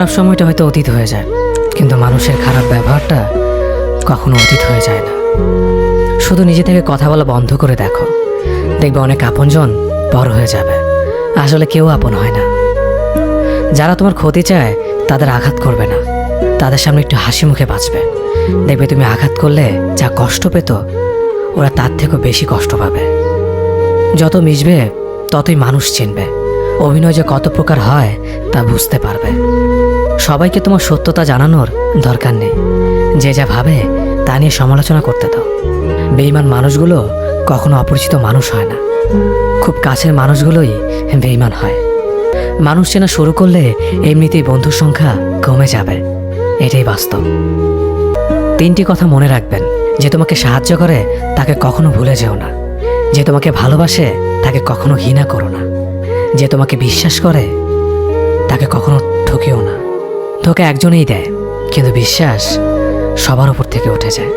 খারাপ সময়টা হয়তো অতীত হয়ে যায়, কিন্তু মানুষের খারাপ ব্যবহারটা কখনো অতীত হয়ে যায় না। শুধু নিজে থেকে কথা বলা বন্ধ করে দেখো, দেখবে অনেক আপনজন বড় হয়ে যাবে। আসলে কেউ আপন হয় না। যারা তোমার ক্ষতি চায় তাদের আঘাত করবে না, তাদের সামনে একটু হাসি মুখে বাঁচবে। দেখবে তুমি আঘাত করলে যা কষ্ট পেত, ওরা তার থেকেও বেশি কষ্ট পাবে। যত মিশবে ততই মানুষ চিনবে, অভিনয় যে কত প্রকার হয় তা বুঝতে পারবে। সবাইকে তোমার সত্যতা জানানোর দরকার নেই, যে যা ভাবে তা নিয়ে সমালোচনা করতে দাও। বেঈমান মানুষগুলো কখনো অপরিচিত মানুষ হয় না, খুব কাছের মানুষগুলোই বেঈমান হয়। মানুষ চেনা শুরু করলে এমনিতেই বন্ধুর সংখ্যা কমে যাবে, এটাই বাস্তব। 3টি কথা মনে রাখবেন: যে তোমাকে সাহায্য করে তাকে কখনো ভুলে যেও না, যে তোমাকে ভালোবাসে তাকে কখনো ঘৃণা করো না, যে তোমাকে বিশ্বাস করে তাকে কখনো ঠকিও না। ধোঁকা একজনেই দেয়, কিন্তু বিশ্বাস সবার উপর থেকে উঠে যায়।